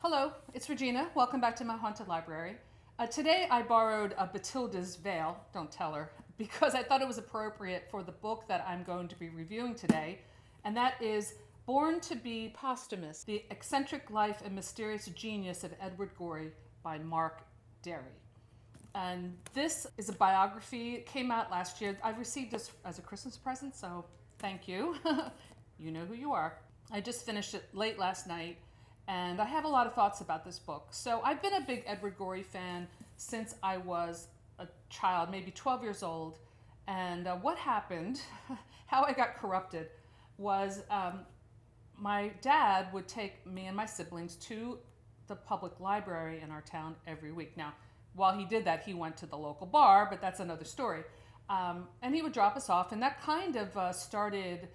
Hello, it's Regina. Welcome back to my haunted library. Today I borrowed Batilda's veil, don't tell her, because I thought it was appropriate for the book that I'm going to be reviewing today, and that is Born to be Posthumous, The Eccentric Life and Mysterious Genius of Edward Gorey by Mark Dery. And this is a biography. It came out last year. I received this as a Christmas present, so thank you. You know who you are. I just finished it late last night, and I have a lot of thoughts about this book. So I've been a big Edward Gorey fan since I was a child, maybe 12 years old. And what happened, how I got corrupted, was my dad would take me and my siblings to the public library in our town every week. Now, while he did that, he went to the local bar, but that's another story. And he would drop us off, and that kind of started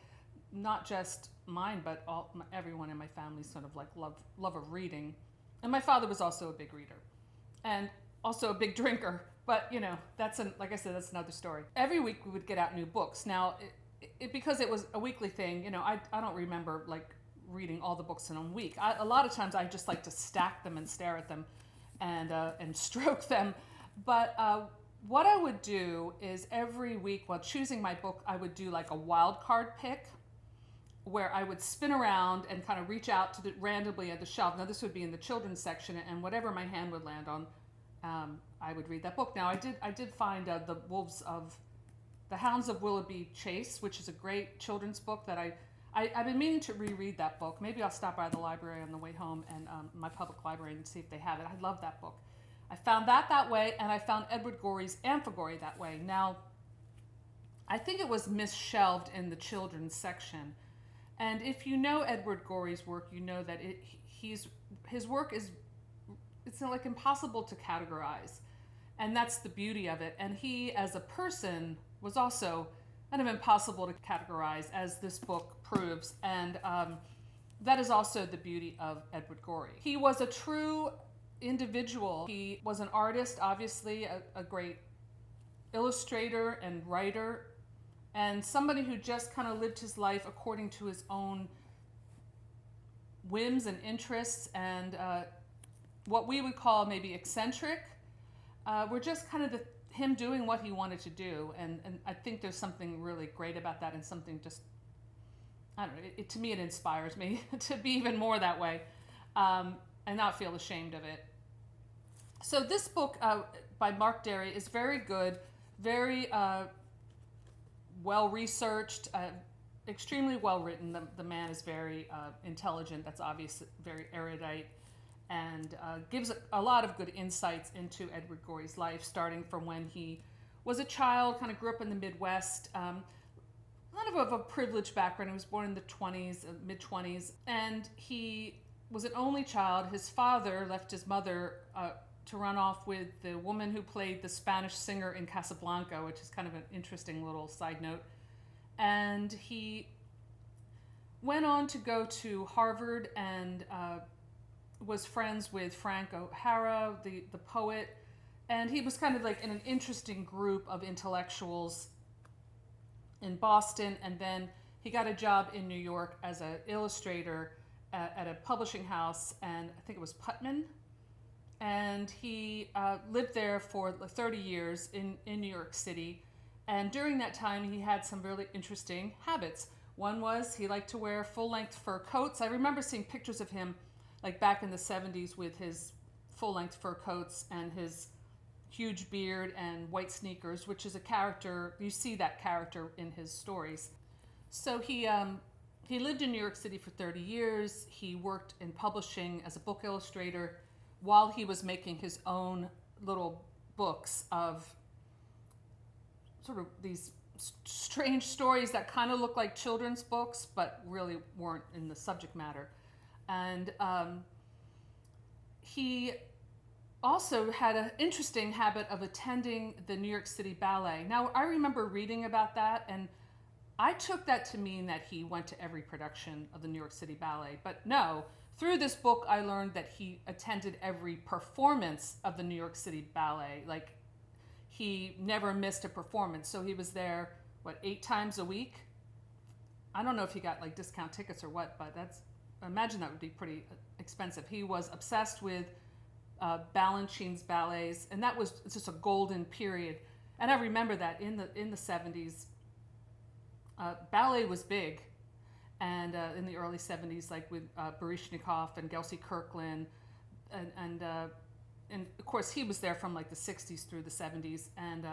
not just mine, but everyone in my family sort of like love of reading. And my father was also a big reader and also a big drinker. But you know, like I said, that's another story. Every week we would get out new books. Now, because it was a weekly thing, you know, I don't remember like reading all the books in a week. A lot of times I just like to stack them and stare at them and stroke them. But what I would do is every week while choosing my book, I would do like a wild card pick, where I would spin around and kind of reach out to randomly at the shelf. Now this would be in the children's section, and whatever my hand would land on, I would read that book. Now I did find the Hounds of Willowdale Chase, which is a great children's book that I've been meaning to reread that book. Maybe I'll stop by the library on the way home and my public library and see if they have it. I love that book. I found that way, and I found Edward Gorey's Amphigory that way. Now, I think it was misshelved in the children's section. And if you know Edward Gorey's work, you know that his work it's like impossible to categorize. And that's the beauty of it. And he, as a person, was also kind of impossible to categorize, as this book proves. And that is also the beauty of Edward Gorey. He was a true individual. He was an artist, obviously, a great illustrator and writer, and somebody who just kind of lived his life according to his own whims and interests, and what we would call maybe eccentric. Were just kind of him doing what he wanted to do, and I think there's something really great about that, and something just, I don't know, to me it inspires me to be even more that way, and not feel ashamed of it. So this book by Mark Dery is very good, very well-researched, extremely well-written. The man is very intelligent, that's obvious, very erudite, and gives a lot of good insights into Edward Gorey's life, starting from when he was a child, kind of grew up in the Midwest, kind of a privileged background. He was born in the 20s, mid-20s, and he was an only child. His father left his mother to run off with the woman who played the Spanish singer in Casablanca, which is kind of an interesting little side note. And he went on to go to Harvard and was friends with Frank O'Hara, the poet. And he was kind of like in an interesting group of intellectuals in Boston. And then he got a job in New York as an illustrator at a publishing house, and I think it was Putman. And he lived there for 30 years in New York City. And during that time, he had some really interesting habits. One was he liked to wear full-length fur coats. I remember seeing pictures of him like back in the 70s with his full-length fur coats and his huge beard and white sneakers, which is a character, you see that character in his stories. So he lived in New York City for 30 years. He worked in publishing as a book illustrator while he was making his own little books of sort of these strange stories that kind of look like children's books, but really weren't in the subject matter. And he also had an interesting habit of attending the New York City Ballet. Now, I remember reading about that, and I took that to mean that he went to every production of the New York City Ballet. But no, through this book, I learned that he attended every performance of the New York City Ballet. Like, he never missed a performance. So he was there, 8 times a week? I don't know if he got like discount tickets or what, but I imagine that would be pretty expensive. He was obsessed with Balanchine's ballets, and that was just a golden period. And I remember that in the 70s, ballet was big, and in the early 70s, like with Baryshnikov and Gelsey Kirkland, and of course he was there from like the 60s through the 70s, and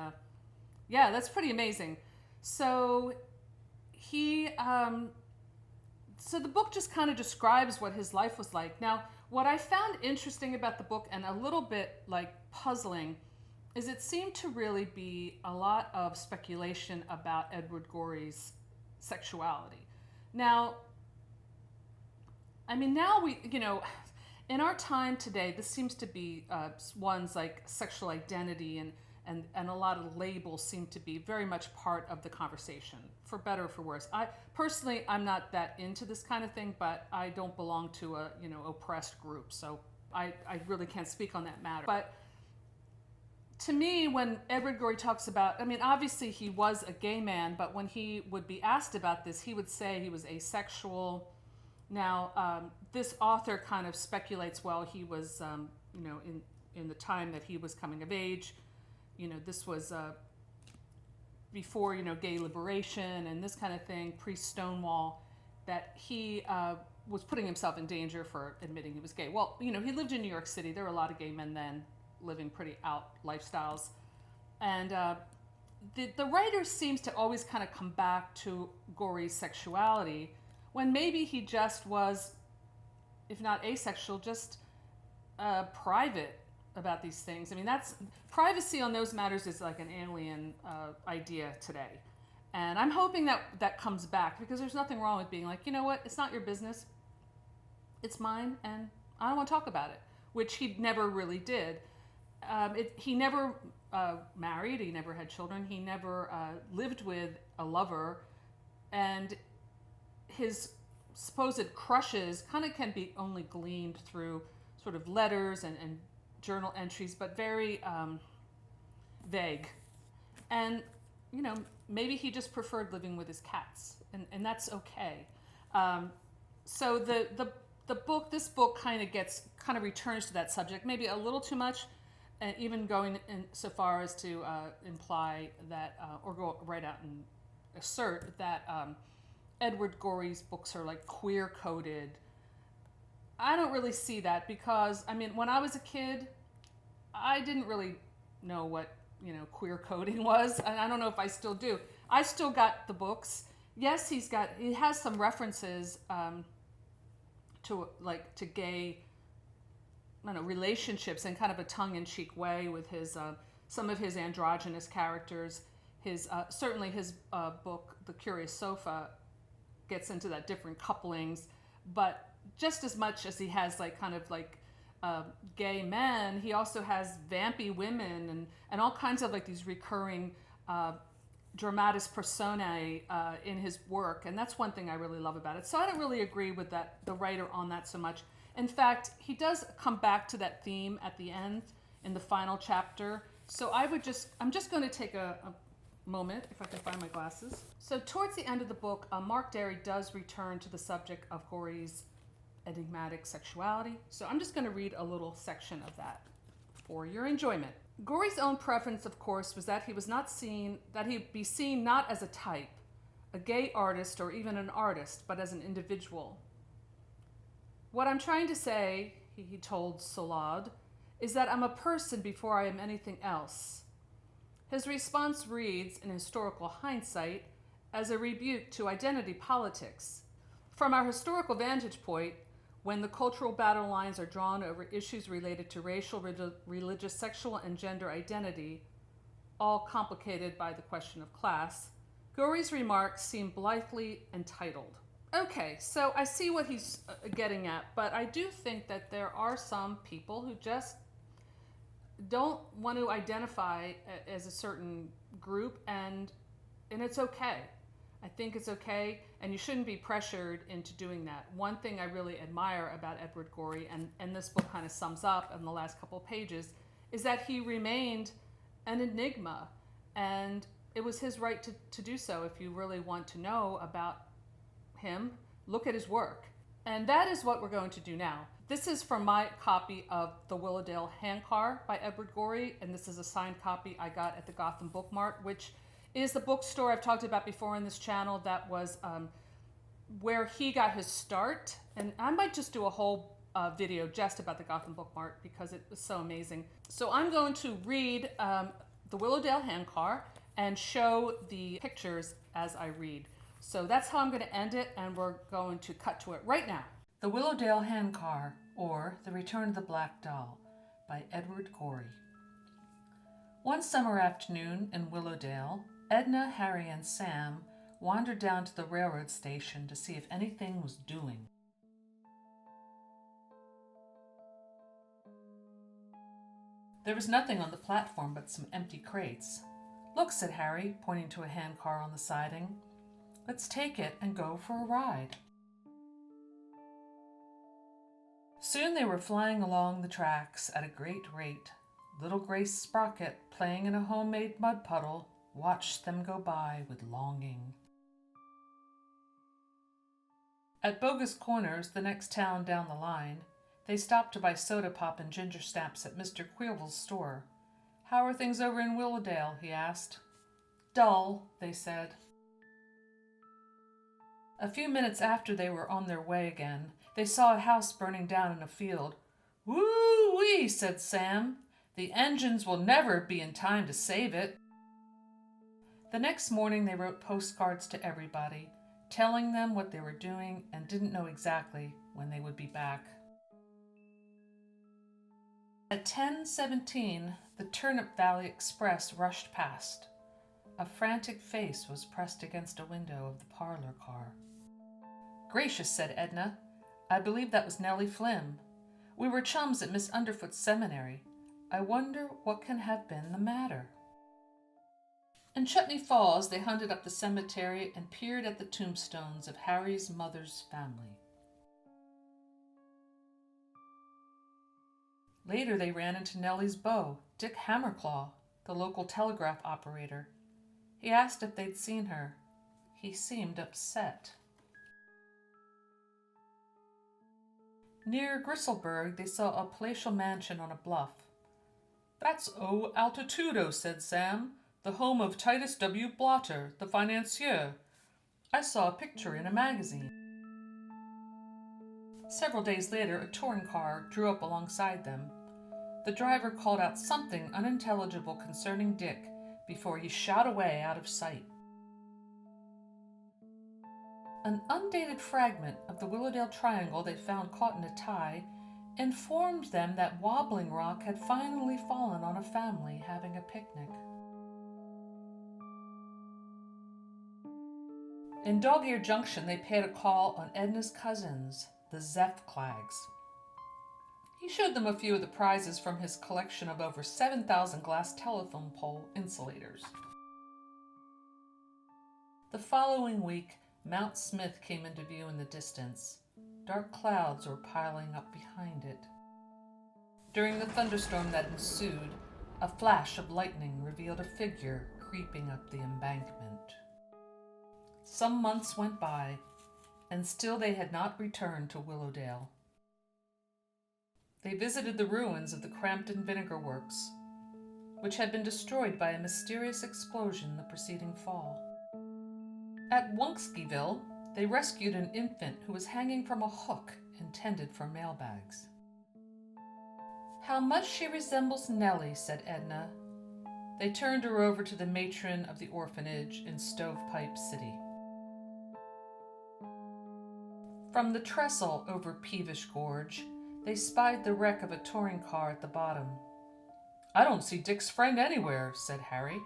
yeah, that's pretty amazing. So so the book just kind of describes what his life was like. Now, what I found interesting about the book and a little bit like puzzling is it seemed to really be a lot of speculation about Edward Gorey's sexuality. Now, I mean, now in our time today, this seems to be one's like sexual identity and a lot of labels seem to be very much part of the conversation, for better or for worse. I'm not that into this kind of thing, but I don't belong to a oppressed group, so I really can't speak on that matter. But to me, when Edward Gorey talks about, I mean, obviously he was a gay man, but when he would be asked about this, he would say he was asexual. Now, this author kind of speculates, well, he was, in the time that he was coming of age, this was before, gay liberation and this kind of thing, pre-Stonewall, that he was putting himself in danger for admitting he was gay. Well, he lived in New York City. There were a lot of gay men then living pretty out lifestyles. And the writer seems to always kind of come back to Gorey's sexuality when maybe he just was, if not asexual, just private about these things. I mean, privacy on those matters is like an alien idea today. And I'm hoping that comes back, because there's nothing wrong with being like, you know what, it's not your business. It's mine, and I don't want to talk about it, which he never really did. He never married, he never had children, he never lived with a lover, and his supposed crushes kind of can be only gleaned through sort of letters and journal entries, but very vague. And, maybe he just preferred living with his cats, and that's okay. So this book kind of returns to that subject, maybe a little too much, and even going in so far as to imply that, or go right out and assert that Edward Gorey's books are like queer-coded. I don't really see that, because, I mean, when I was a kid, I didn't really know what, queer coding was, and I don't know if I still do. I still got the books. Yes, he has some references to gay, relationships in kind of a tongue-in-cheek way with his some of his androgynous characters. Certainly his book, The Curious Sofa, gets into that, different couplings, but just as much as he has gay men, he also has vampy women and all kinds of these recurring dramatis personae in his work, and that's one thing I really love about it. So I don't really agree with the writer on that so much. In fact, he does come back to that theme at the end in the final chapter. So I'm just going to take a moment, if I can find my glasses. So towards the end of the book, Mark Dery does return to the subject of Gorey's enigmatic sexuality. So I'm just going to read a little section of that for your enjoyment. Gorey's own preference, of course, was that he be seen not as a type, a gay artist or even an artist, but as an individual. What I'm trying to say, he told Solade, is that I'm a person before I am anything else. His response reads, in historical hindsight, as a rebuke to identity politics. From our historical vantage point, when the cultural battle lines are drawn over issues related to racial, religious, sexual, and gender identity, all complicated by the question of class, Gorey's remarks seem blithely entitled. Okay, so I see what he's getting at, but I do think that there are some people who just don't want to identify as a certain group, and it's okay. I think it's okay, and you shouldn't be pressured into doing that. One thing I really admire about Edward Gorey, and this book kind of sums up in the last couple of pages, is that he remained an enigma, and it was his right to do so. If you really want to know about him, look at his work. And that is what we're going to do now. This is from my copy of The Willowdale Hand Car by Edward Gorey, and this is a signed copy I got at the Gotham Book Mart, which is the bookstore I've talked about before in this channel that was where he got his start. And I might just do a whole video just about the Gotham Book Mart because it was so amazing. So I'm going to read The Willowdale Hand Car and show the pictures as I read. So that's how I'm going to end it, and we're going to cut to it right now. The Willowdale Hand Car, or The Return of the Black Doll, by Edward Gorey. One summer afternoon in Willowdale, Edna, Harry, and Sam wandered down to the railroad station to see if anything was doing. There was nothing on the platform but some empty crates. "Look," said Harry, pointing to a handcar on the siding. "Let's take it and go for a ride." Soon they were flying along the tracks at a great rate. Little Grace Sprocket, playing in a homemade mud puddle, watched them go by with longing. At Bogus Corners, the next town down the line, they stopped to buy soda pop and ginger snaps at Mr. Queel's store. "How are things over in Willowdale?" he asked. "Dull," they said. A few minutes after they were on their way again, they saw a house burning down in a field. "Woo-wee," said Sam. "The engines will never be in time to save it." The next morning they wrote postcards to everybody, telling them what they were doing and didn't know exactly when they would be back. At 10:17, the Turnip Valley Express rushed past. A frantic face was pressed against a window of the parlor car. "Gracious," said Edna. "I believe that was Nellie Flynn. We were chums at Miss Underfoot's seminary. I wonder what can have been the matter." In Chutney Falls, they hunted up the cemetery and peered at the tombstones of Harry's mother's family. Later, they ran into Nellie's beau, Dick Hammerclaw, the local telegraph operator. He asked if they'd seen her. He seemed upset. Near Grisselburg, they saw a palatial mansion on a bluff. "That's O Altitudo," said Sam, "the home of Titus W. Blotter, the financier. I saw a picture in a magazine." Several days later, a touring car drew up alongside them. The driver called out something unintelligible concerning Dick before he shot away out of sight. An undated fragment of the Willowdale Triangle they found caught in a tie informed them that Wobbling Rock had finally fallen on a family having a picnic. In Dog-Ear Junction, they paid a call on Edna's cousins, the Zephclags. He showed them a few of the prizes from his collection of over 7,000 glass telephone pole insulators. The following week, Mount Smith came into view in the distance. Dark clouds were piling up behind it. During the thunderstorm that ensued, a flash of lightning revealed a figure creeping up the embankment. Some months went by, and still they had not returned to Willowdale. They visited the ruins of the Crampton Vinegar Works, which had been destroyed by a mysterious explosion the preceding fall. At Wonkskyville, they rescued an infant who was hanging from a hook intended for mailbags. "How much she resembles Nellie," said Edna. They turned her over to the matron of the orphanage in Stovepipe City. From the trestle over Peevish Gorge, they spied the wreck of a touring car at the bottom. "I don't see Dick's friend anywhere," said Harry.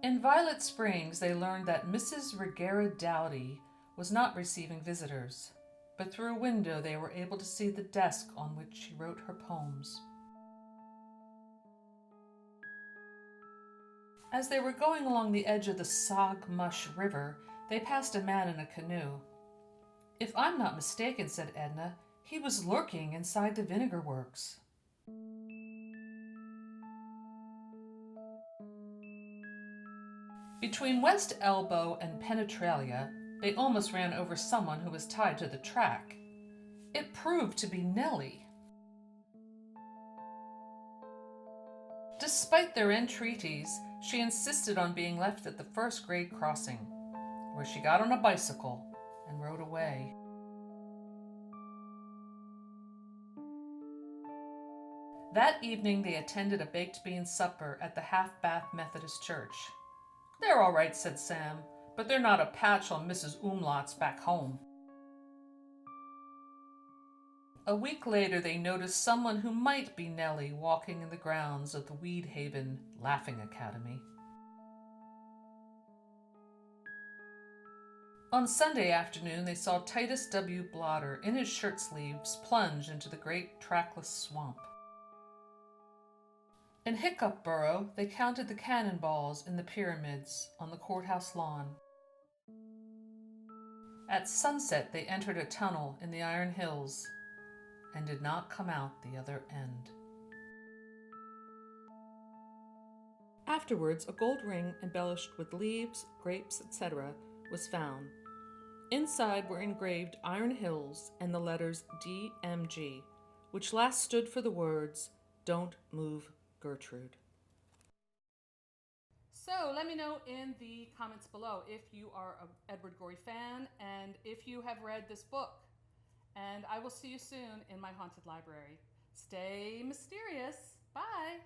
In Violet Springs, they learned that Mrs. Regera Dowdy was not receiving visitors, but through a window they were able to see the desk on which she wrote her poems. As they were going along the edge of the Sogmush River, they passed a man in a canoe. "If I'm not mistaken," said Edna, "he was lurking inside the vinegar works." Between West Elbow and Penetralia, They almost ran over someone who was tied to the track. It proved to be Nellie. Despite their entreaties, she insisted on being left at the first grade crossing, where she got on a bicycle and rode away. That evening they attended a baked bean supper at the Half-Bath Methodist Church. "They're all right," said Sam, "but they're not a patch on Mrs. Umlaut's back home." A week later they noticed someone who might be Nellie walking in the grounds of the Weedhaven Laughing Academy. On Sunday afternoon they saw Titus W. Blotter in his shirt sleeves plunge into the great trackless swamp. In Hickupboro, they counted the cannonballs in the pyramids on the courthouse lawn. At sunset, they entered a tunnel in the Iron Hills and did not come out the other end. Afterwards, a gold ring embellished with leaves, grapes, etc. was found. Inside were engraved Iron Hills and the letters DMG, which last stood for the words, "Don't Move Gertrude." So let me know in the comments below if you are an Edward Gorey fan and if you have read this book. And I will see you soon in my haunted library. Stay mysterious. Bye.